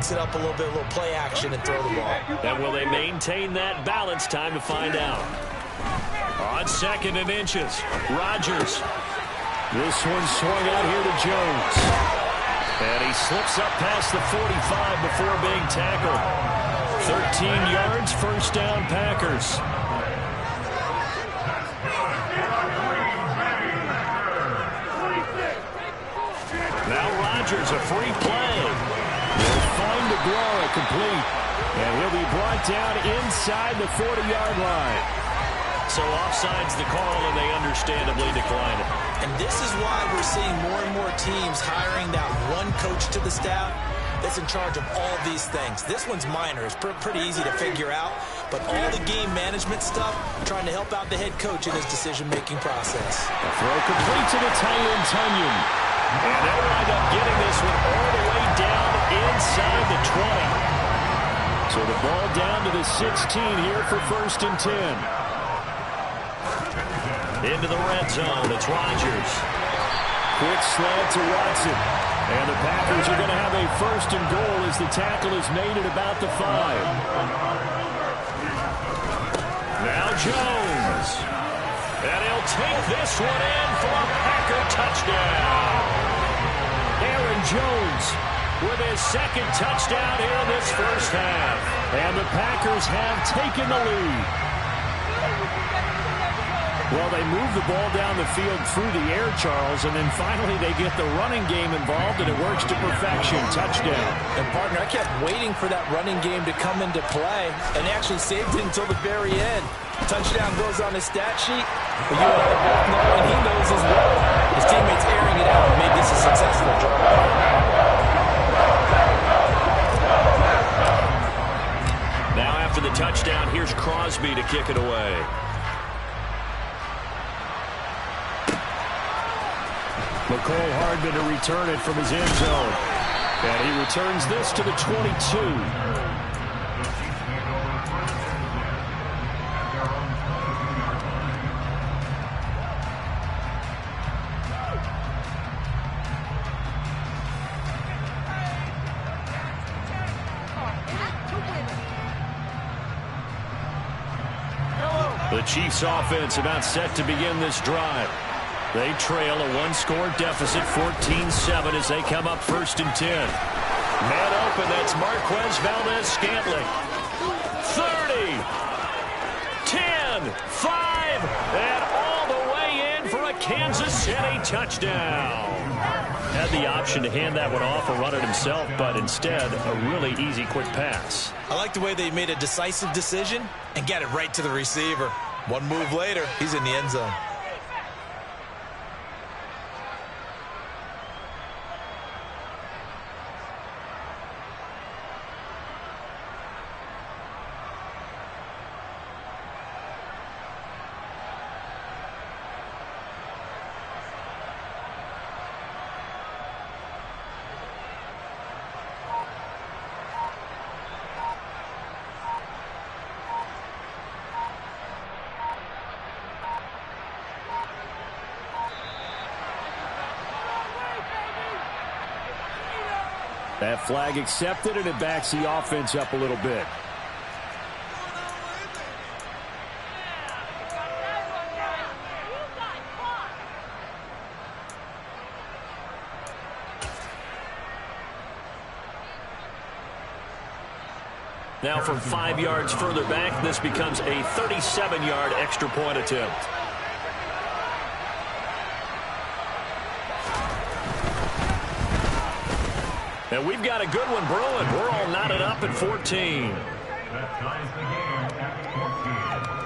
mix it up a little bit, a little play action, and throw the ball. And will they maintain that balance? Time to find out. On 2nd and inches, Rodgers. This one swung out here to Jones. And he slips up past the 45 before being tackled. 13 yards, first down, Packers. Now Rodgers, a free play. Will find DeGuara complete. And he'll be brought down inside the 40-yard line. So offside's the call, and they understandably decline it. And this is why we're seeing more and more teams hiring that one coach to the staff that's in charge of all these things. This one's minor. It's pretty easy to figure out. But all the game management stuff, trying to help out the head coach in his decision-making process. A throw complete to the tight end, Tunyon. And they'll wind up getting this one all the way down inside the 20. So the ball down to the 16 here for 1st and 10. Into the red zone, it's Rodgers. Quick slant to Watson. And the Packers are going to have a 1st and goal as the tackle is made at about the 5. Now Jones. And he'll take this one in for a Packer touchdown. Aaron Jones with his 2nd touchdown here in this first half. And the Packers have taken the lead. Well, they move the ball down the field through the air, Charles, and then finally they get the running game involved, and it works to perfection. Touchdown. And, partner, I kept waiting for that running game to come into play, and actually saved it until the very end. Touchdown goes on his stat sheet, but you and I both know, and he knows as well, his teammates airing it out made this a successful drive. Now after the touchdown, here's Crosby to kick it away. McCole Hardman to return it from his end zone. And he returns this to the 22. The Chiefs offense about set to begin this drive. They trail a one-score deficit, 14-7, as they come up 1st and 10. Man open, that's Marquez Valdez-Scantling. 30, 10, 5, and all the way in for a Kansas City touchdown. Had the option to hand that one off or run it himself, but instead, a really easy, quick pass. I like the way they made a decisive decision and got it right to the receiver. One move later, he's in the end zone. That flag accepted, and it backs the offense up a little bit. Now from 5 yards further back, this becomes a 37-yard extra point attempt. And we've got a good one brewing. We're all knotted up at 14. That ties the game at 14.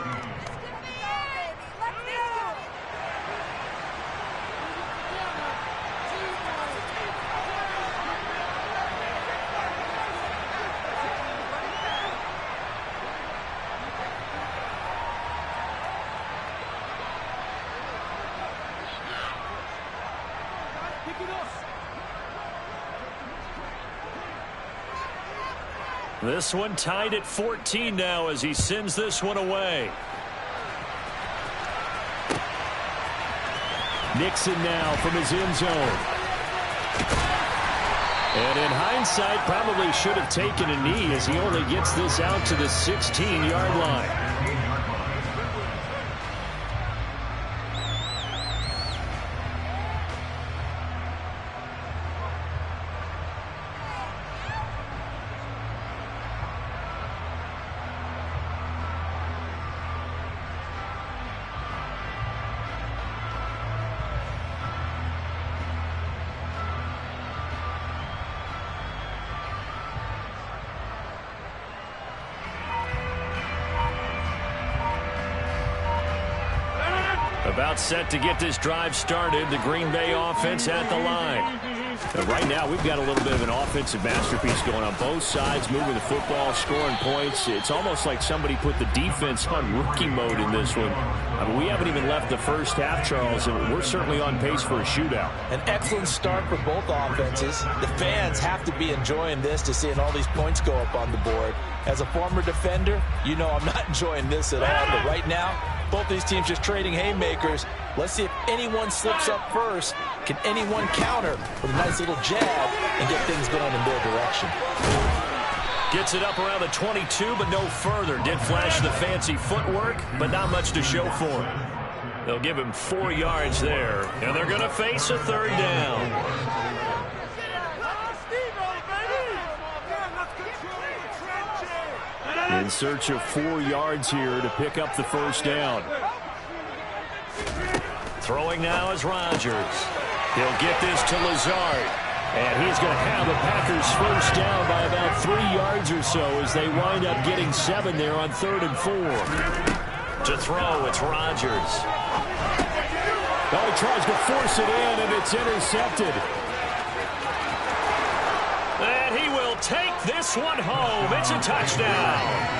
This one tied at 14 now as he sends this one away. Nixon now from his end zone. And in hindsight, probably should have taken a knee as he only gets this out to the 16-yard line. About set to get this drive started. The Green Bay offense at the line. Right now, we've got a little bit of an offensive masterpiece going on both sides, moving the football, scoring points. It's almost like somebody put the defense on rookie mode in this one. I mean, we haven't even left the first half, Charles, and we're certainly on pace for a shootout. An excellent start for both offenses. The fans have to be enjoying this to seeing all these points go up on the board. As a former defender, you know I'm not enjoying this at all, but right now, both these teams just trading haymakers. Let's see if anyone slips up first. Can anyone counter with a nice little jab and get things going in their direction? Gets it up around the 22, but no further. Did flash the fancy footwork, but not much to show for him. They'll give him 4 yards there, and they're going to face a third down. In search of 4 yards here to pick up the first down. Throwing now is Rodgers. He'll get this to Lazard. And he's going to have the Packers first down by about 3 yards or so as they wind up getting 7 there on 3rd and 4. To throw, it's Rodgers. Oh, he tries to force it in, and it's intercepted. And he will take this one home. It's a touchdown.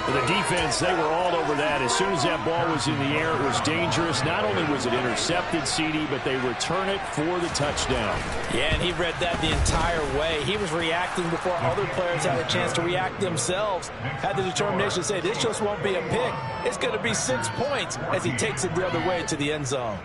For the defense, they were all over that. As soon as that ball was in the air, it was dangerous. Not only was it intercepted, CD, but they return it for the touchdown. Yeah, and he read that the entire way. He was reacting before other players had a chance to react themselves. Had the determination to say, this just won't be a pick. It's going to be 6 points as he takes it the other way to the end zone.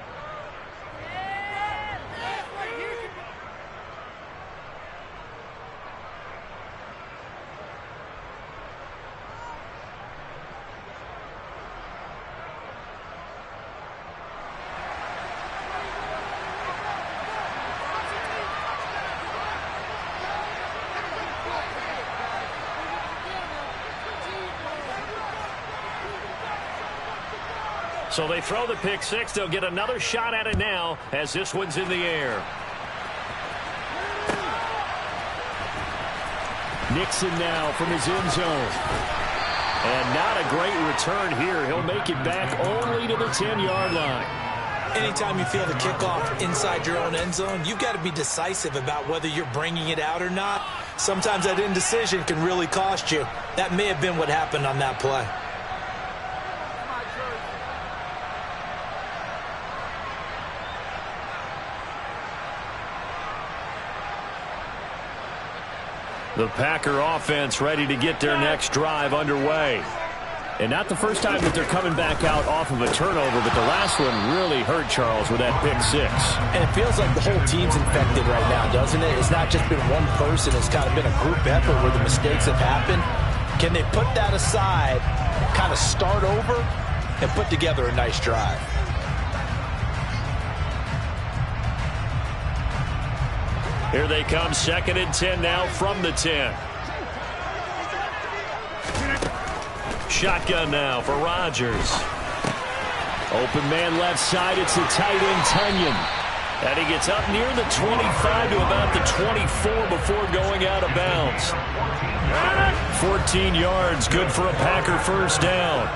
So they throw the pick six. They'll get another shot at it now as this one's in the air. Nixon now from his end zone. And not a great return here. He'll make it back only to the 10-yard line. Anytime you feel the kickoff inside your own end zone, you've got to be decisive about whether you're bringing it out or not. Sometimes that indecision can really cost you. That may have been what happened on that play. The Packer offense ready to get their next drive underway. And not the first time that they're coming back out off of a turnover, but the last one really hurt Charles with that pick six. And it feels like the whole team's infected right now, doesn't it? It's not just been one person. It's kind of been a group effort where the mistakes have happened. Can they put that aside, kind of start over, and put together a nice drive? Here they come, 2nd and 10 now from the 10. Shotgun now for Rodgers. Open man left side, it's the tight end Tunyon. And he gets up near the 25 to about the 24 before going out of bounds. 14 yards, good for a Packer first down.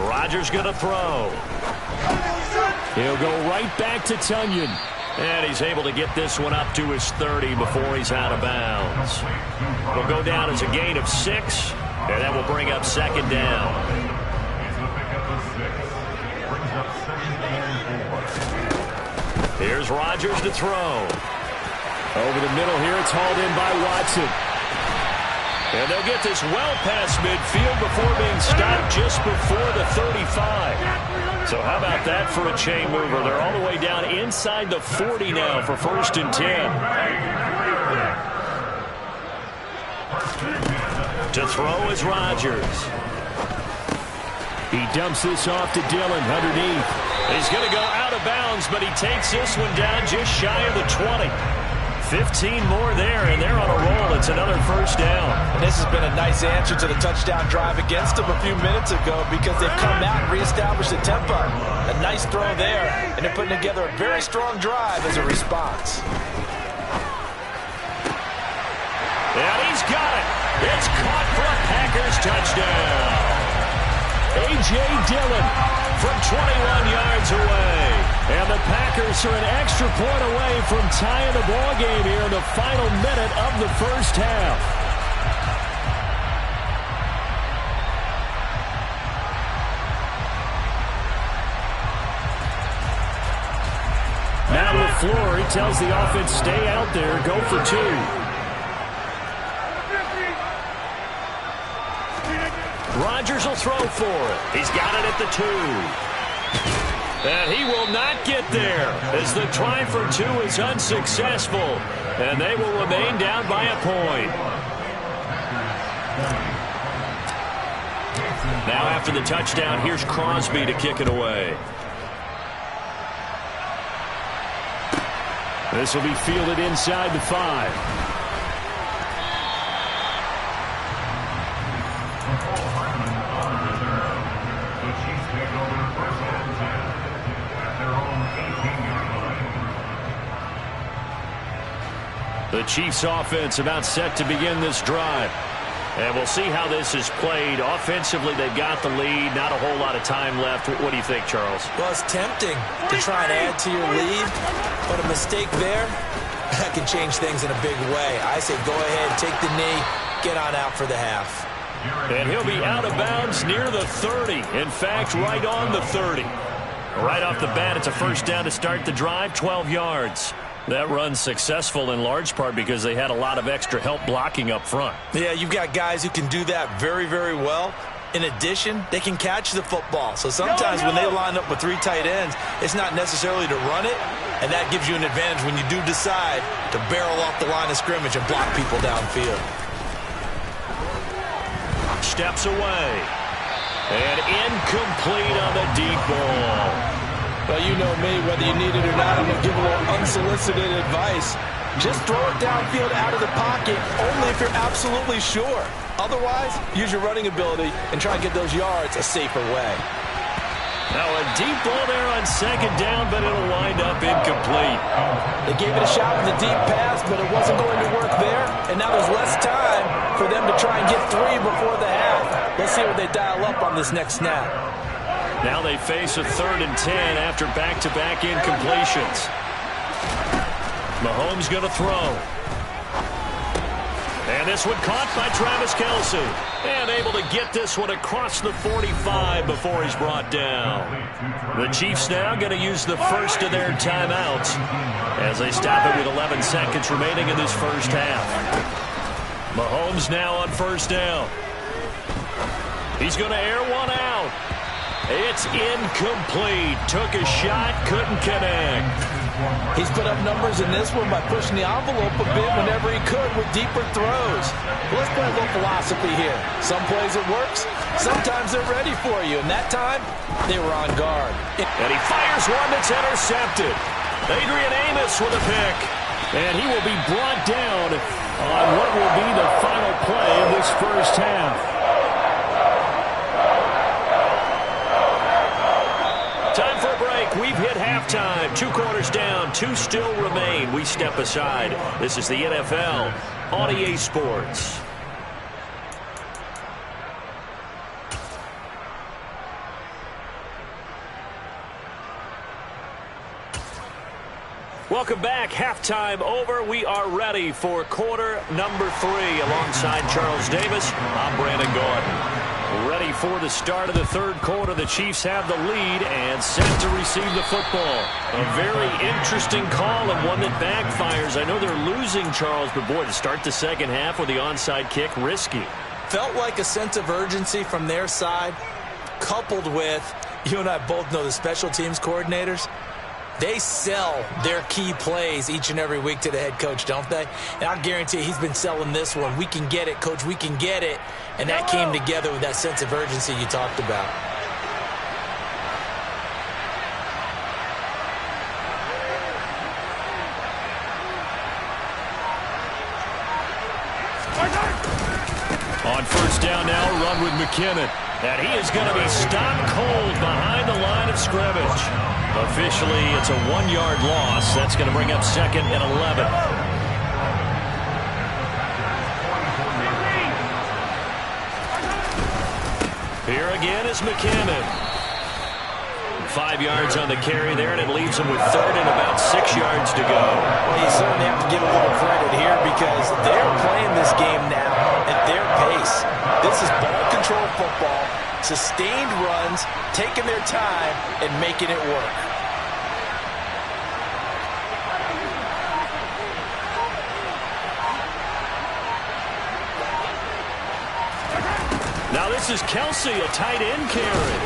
Rodgers gonna throw. He'll go right back to Tunyon. And he's able to get this one up to his 30 before he's out of bounds. It'll go down as a gain of 6, and that will bring up 2nd down. Here's Rodgers to throw. Over the middle here, it's hauled in by Watson. And they'll get this well past midfield before being stopped just before the 35. So how about that for a chain mover? They're all the way down inside the 40 now for 1st and 10. To throw is Rodgers. He dumps this off to Dillon underneath. He's going to go out of bounds, but he takes this one down just shy of the 20. 15 more there, and they're on a roll. It's another 1st down. And this has been a nice answer to the touchdown drive against them a few minutes ago because they've come out and reestablished the tempo. A nice throw there, and they're putting together a very strong drive as a response. And he's got it. It's caught for a Packers touchdown. A.J. Dillon from 21 yards away. And the Packers are an extra point away from tying the ball game here in the final minute of the 1st half. Now LaFleur, he tells the offense, stay out there, go for 2. Rodgers will throw for it. He's got it at the 2. And he will not get there as the try for 2 is unsuccessful. And they will remain down by a point. Now after the touchdown, here's Crosby to kick it away. This will be fielded inside the 5. The Chiefs offense about set to begin this drive. And we'll see how this is played. Offensively, they've got the lead. Not a whole lot of time left. What do you think, Charles? Well, it's tempting to try and add to your lead, but a mistake there, that can change things in a big way. I say go ahead, take the knee, get on out for the half. And he'll be out of bounds near the 30. In fact, right on the 30. Right off the bat, it's a 1st down to start the drive, 12 yards. That run's successful in large part because they had a lot of extra help blocking up front. Yeah, you've got guys who can do that very, very well. In addition, they can catch the football. So sometimes when they line up with 3 tight ends, it's not necessarily to run it, and that gives you an advantage when you do decide to barrel off the line of scrimmage and block people downfield. Steps away. And incomplete on the deep ball. Well, you know me, whether you need it or not, I'm going to give a little unsolicited advice. Just throw it downfield out of the pocket, only if you're absolutely sure. Otherwise, use your running ability and try and get those yards a safer way. Now a deep ball there on 2nd down, but it'll wind up incomplete. They gave it a shot with a deep pass, but it wasn't going to work there. And now there's less time for them to try and get 3 before the half. Let's see what they dial up on this next snap. Now they face a 3rd and 10 after back-to-back incompletions. Mahomes going to throw. And this one caught by Travis Kelce. And able to get this one across the 45 before he's brought down. The Chiefs now going to use the first of their timeouts as they stop it with 11 seconds remaining in this 1st half. Mahomes now on 1st down. He's going to air one out. It's incomplete. Took a shot, couldn't connect. He's put up numbers in this one by pushing the envelope a bit whenever he could with deeper throws. Let's play a little philosophy here. Some plays it works, sometimes they're ready for you, and that time, they were on guard. And he fires one that's intercepted. Adrian Amos with a pick. And he will be brought down on what will be the final play of this 1st half. Time for a break. We've hit halftime. 2 quarters down. 2 still remain. We step aside. This is the NFL on EA Sports. Welcome back. Halftime over. We are ready for quarter number 3. Alongside Charles Davis, I'm Brandon Gordon. Ready for the start of the third quarter. The Chiefs have the lead and set to receive the football. A very interesting call and one that backfires. I know they're losing, Charles, but boy, to start the second half with the onside kick, risky. Felt like a sense of urgency from their side, coupled with, you and I both know the special teams coordinators, they sell their key plays each and every week to the head coach, don't they? And I guarantee he's been selling this one. We can get it, coach, we can get it. And that came together with that sense of urgency you talked about. On first down now, run with McKinnon. And he is going to be stopped cold behind the line of scrimmage. Officially, it's a 1-yard loss. That's going to bring up second and 11. Here again is McKinnon. 5 yards on the carry there, and it leaves him with third and about 6 yards to go. Well, you certainly have to give a little credit here because they're playing this game now at their pace. This is ball control football, sustained runs, taking their time, and making it work. Now this is Kelsey, a tight end carry.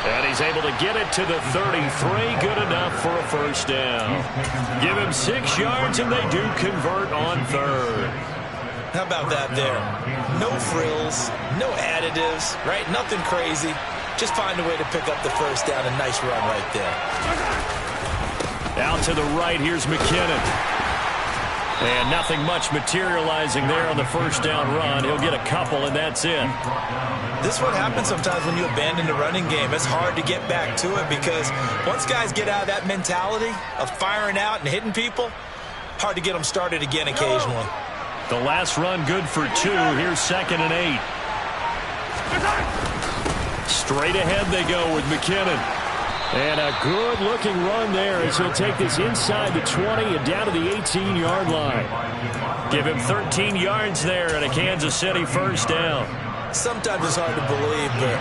And he's able to get it to the 33. Good enough for a first down. Give him 6 yards, and they do convert on third. How about that there? No frills, no additives, right? Nothing crazy. Just find a way to pick up the first down. A nice run right there. Out to the right, here's McKinnon. And nothing much materializing there on the first down run. He'll get a couple, and that's it. This is what happens sometimes when you abandon the running game. It's hard to get back to it because once guys get out of that mentality of firing out and hitting people, hard to get them started again occasionally. The last run good for 2. Here's second and 8. Straight ahead they go with McKinnon. And a good-looking run there as he'll take this inside the 20 and down to the 18-yard line. Give him 13 yards there and a Kansas City first down. Sometimes it's hard to believe, but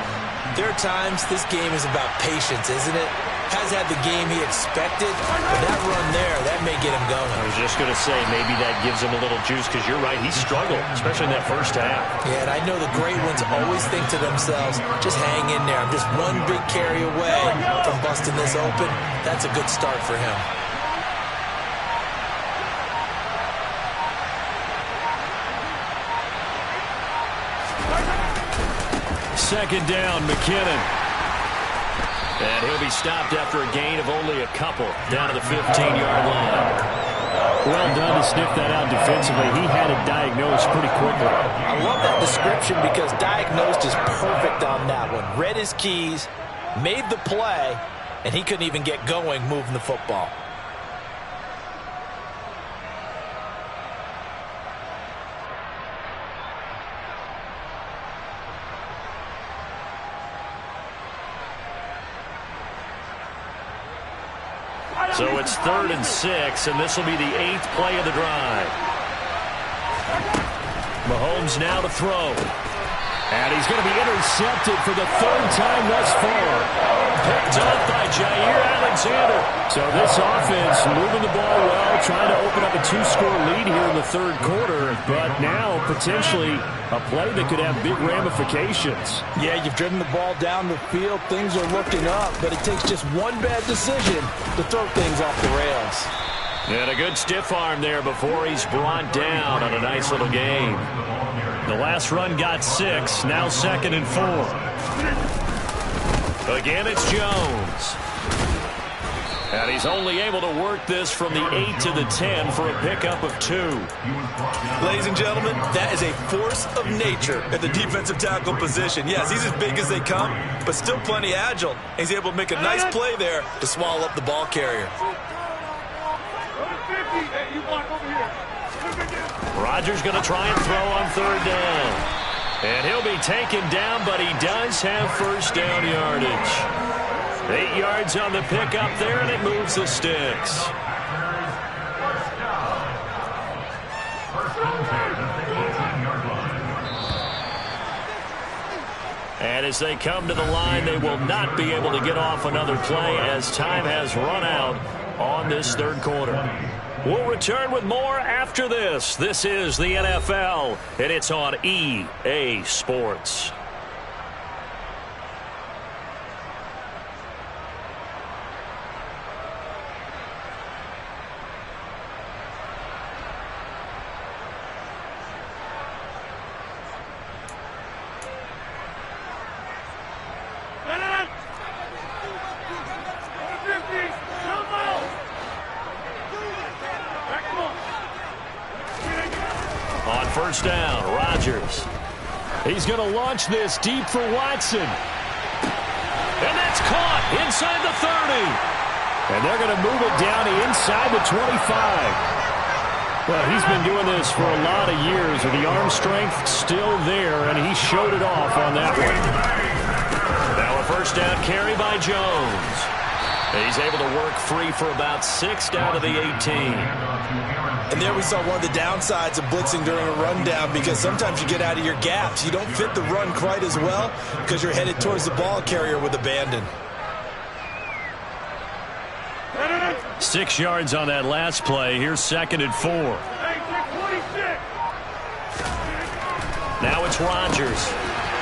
there are times this game is about patience, isn't it? Has had the game he expected, but that run there, that may get him going. I was just going to say, maybe that gives him a little juice because you're right, he struggled, especially in that first half. Yeah, and I know the great ones always think to themselves, just hang in there. I'm just one big carry away from busting this open. That's a good start for him. Second down, McKinnon. And he'll be stopped after a gain of only a couple down to the 15-yard line. Well done to sniff that out defensively. He had it diagnosed pretty quickly. I love that description because diagnosed is perfect on that one. Read his keys, made the play, and he couldn't even get going moving the football. So it's 3rd and 6, and this will be the 8th play of the drive. Mahomes now to throw. And he's going to be intercepted for the 3rd time thus far. Picked up by Jair Alexander. So this offense moving the ball well, trying to open up a 2-score lead here in the 3rd quarter. But now potentially a play that could have big ramifications. Yeah, you've driven the ball down the field. Things are looking up, but it takes just one bad decision to throw things off the rails. And a good stiff arm there before he's brought down on a nice little game. The last run got 6, now 2nd and 4. Again, it's Jones. And he's only able to work this from the 8 to the 10 for a pickup of 2. Ladies and gentlemen, that is a force of nature at the defensive tackle position. Yes, he's as big as they come, but still plenty agile. He's able to make a nice play there to swallow up the ball carrier. Rodgers going to try and throw on 3rd down. And he'll be taken down, but he does have first down yardage. 8 yards on the pickup there, and it moves the sticks. And as they come to the line, they will not be able to get off another play as time has run out on this third quarter. We'll return with more after this. This is the NFL, and it's on EA Sports. On first down, Rodgers. He's going to launch this deep for Watson. And that's caught inside the 30. And they're going to move it down inside the 25. Well, he's been doing this for a lot of years, with the arm strength still there, and he showed it off on that one. Now a first down carry by Jones. He's able to work free for about 6 down to the 18. And there we saw one of the downsides of blitzing during a rundown, because sometimes you get out of your gaps. You don't fit the run quite as well because you're headed towards the ball carrier with abandon. 6 yards on that last play. Here's 2nd and 4. Now it's Rodgers.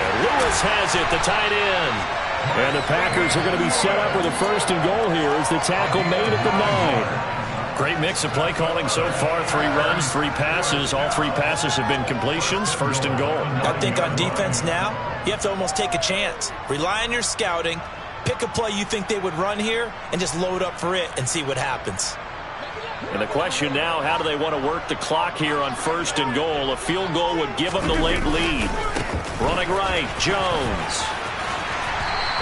And Lewis has it, the tight end. And the Packers are going to be set up with a 1st and goal here as the tackle made at the 9. Great mix of play calling so far. 3 runs, 3 passes. All 3 passes have been completions. 1st and goal. I think on defense now, you have to almost take a chance. Rely on your scouting. Pick a play you think they would run here and just load up for it and see what happens. And the question now, how do they want to work the clock here on 1st and goal? A field goal would give them the late lead. Running right, Jones.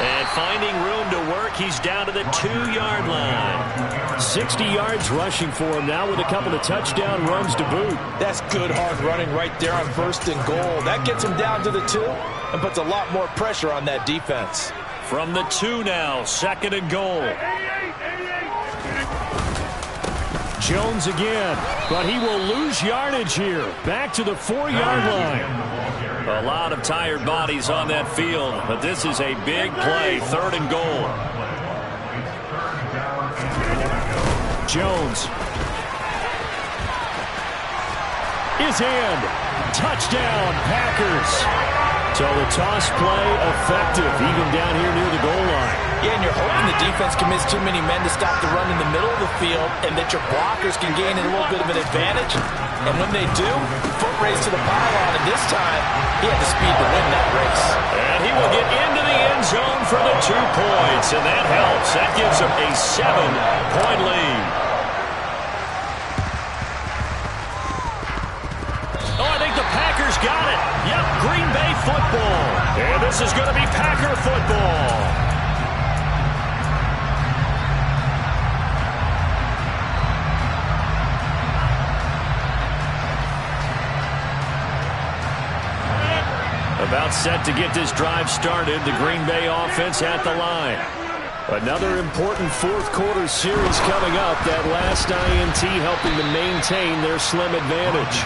And finding room to work, he's down to the 2-yard line. 60 yards rushing for him now with a couple of touchdown runs to boot. That's good hard running right there on 1st and goal. That gets him down to the 2 and puts a lot more pressure on that defense. From the 2 now, 2nd and goal. Jones again, but he will lose yardage here. Back to the 4-yard line. A lot of tired bodies on that field, but this is a big play. 3rd and goal. Jones is in. Touchdown, Packers. So the toss play effective, even down here near the goal line. Yeah, and you're hoping the defense commits too many men to stop the run in the middle of the field, and that your blockers can gain a little bit of an advantage. And when they do, foot race to the pylon, and this time, he had the speed to win that race. And he will get into the end zone for the 2 points, and that helps. That gives him a 7-point lead. Oh, I think the Packers got it. Yep, Green Bay football. And this is going to be Packer football. About set to get this drive started. The Green Bay offense at the line. Another important 4th quarter series coming up. That last INT helping to maintain their slim advantage.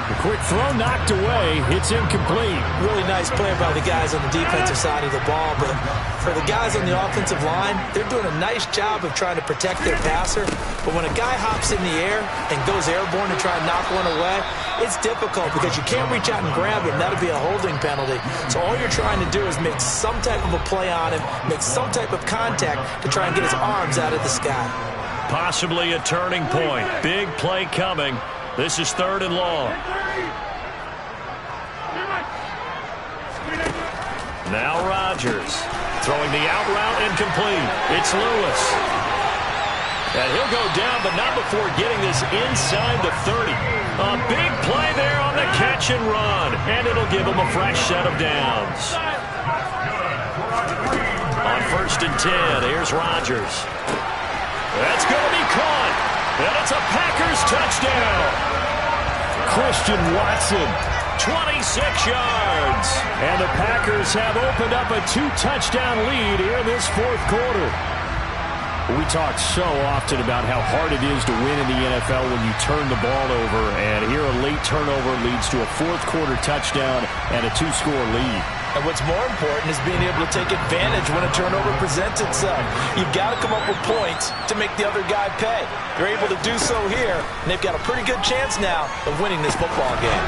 The quick throw knocked away. It's incomplete. Really nice play by the guys on the defensive side of the ball, but for the guys on the offensive line, they're doing a nice job of trying to protect their passer. But when a guy hops in the air and goes airborne to try and knock one away, it's difficult because you can't reach out and grab him. That'll be a holding penalty. So all you're trying to do is make some type of a play on him, make some type of contact to try and get his arms out of the sky. Possibly a turning point. Big play coming. This is 3rd and long. Now Rodgers throwing the out route incomplete. It's Lewis. And he'll go down, but not before getting this inside the 30. A big play there on the catch and run. And it'll give him a fresh set of downs. On 1st and 10, here's Rodgers. That's going to be caught. And it's a Packers touchdown. Christian Watson, 26 yards. And the Packers have opened up a 2-touchdown lead here in this 4th quarter. We talk so often about how hard it is to win in the NFL when you turn the ball over. And here a late turnover leads to a 4th quarter touchdown and a 2-score lead. And what's more important is being able to take advantage when a turnover presents itself. You've got to come up with points to make the other guy pay. They're able to do so here, and they've got a pretty good chance now of winning this football game.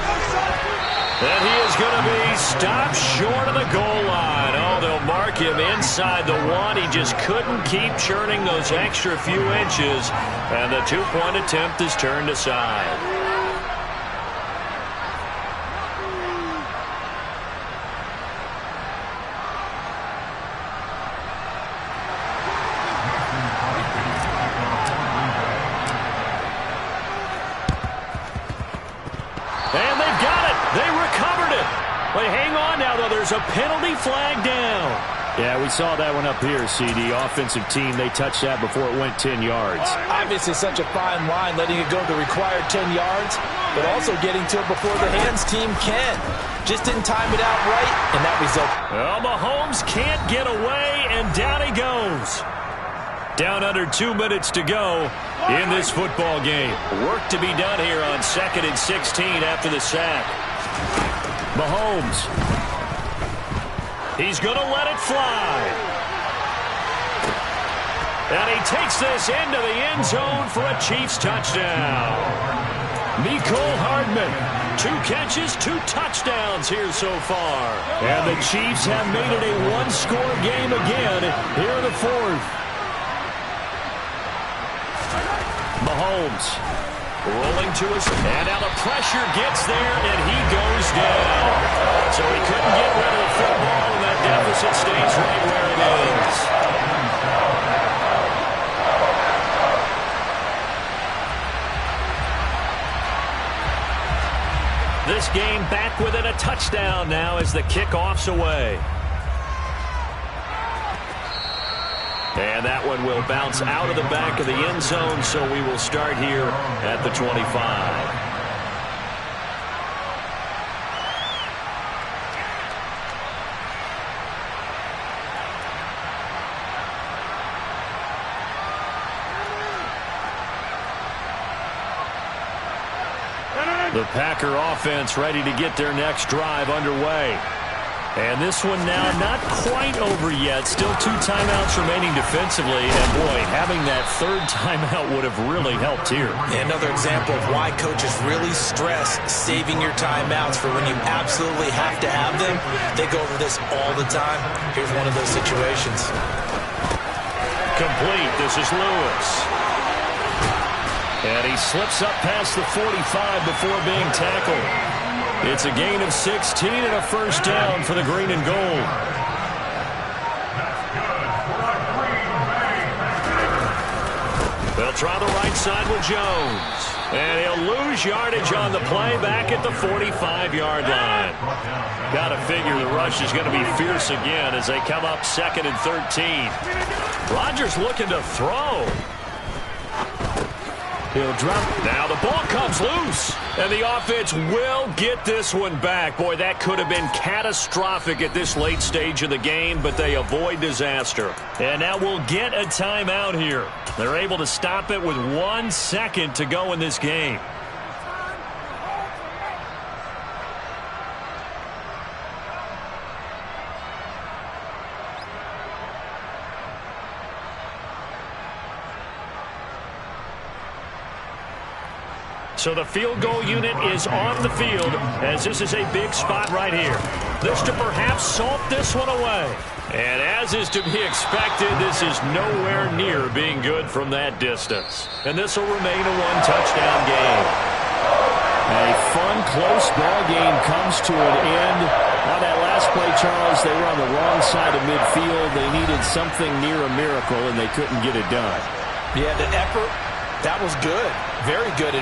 And he is going to be stopped short of the goal line. Oh, they'll mark him inside the one. He just couldn't keep churning those extra few inches, and the two-point attempt is turned aside. And they've got it. They recovered it. But hang on now, though. There's a penalty flag down. Yeah, we saw that one up here, CD. Offensive team, they touched that before it went 10 yards. Obviously such a fine line, letting it go the required 10 yards, but also getting to it before the hands team can. Just didn't time it out right, and that result. Well, Mahomes can't get away, and down he goes. Down under 2 minutes to go in this football game. Work to be done here on 2nd and 16 after the sack. Mahomes. He's going to let it fly. And he takes this into the end zone for a Chiefs touchdown. Mecole Hardman, 2 catches, 2 touchdowns here so far. And the Chiefs have made it a one-score game again here in the 4th. Mahomes rolling to his, and now the pressure gets there, and he goes down. So he couldn't get rid of the football, and that deficit stays right where it is. This game back within a touchdown now as the kickoff's away. And that one will bounce out of the back of the end zone, so we will start here at the 25. The Packer offense ready to get their next drive underway. And this one now not quite over yet. Still 2 timeouts remaining defensively. And, boy, having that 3rd timeout would have really helped here. Another example of why coaches really stress saving your timeouts for when you absolutely have to have them. They go over this all the time. Here's one of those situations. Complete. This is Lewis. And he slips up past the 45 before being tackled. It's a gain of 16 and a first down for the green and gold. They'll try the right side with Jones. And he'll lose yardage on the play back at the 45-yard line. Got to figure the rush is going to be fierce again as they come up 2nd and 13. Rodgers looking to throw. He'll drop. Now the ball comes loose. And the offense will get this one back. Boy, that could have been catastrophic at this late stage of the game, but they avoid disaster. And now we'll get a timeout here. They're able to stop it with 1 second to go in this game. So the field goal unit is on the field as this is a big spot right here. This to perhaps salt this one away. And as is to be expected, this is nowhere near being good from that distance. And this will remain a 1-touchdown game. A fun, close ball game comes to an end. On that last play, Charles, they were on the wrong side of midfield. They needed something near a miracle, and they couldn't get it done. Yeah, the effort, that was good. Very good.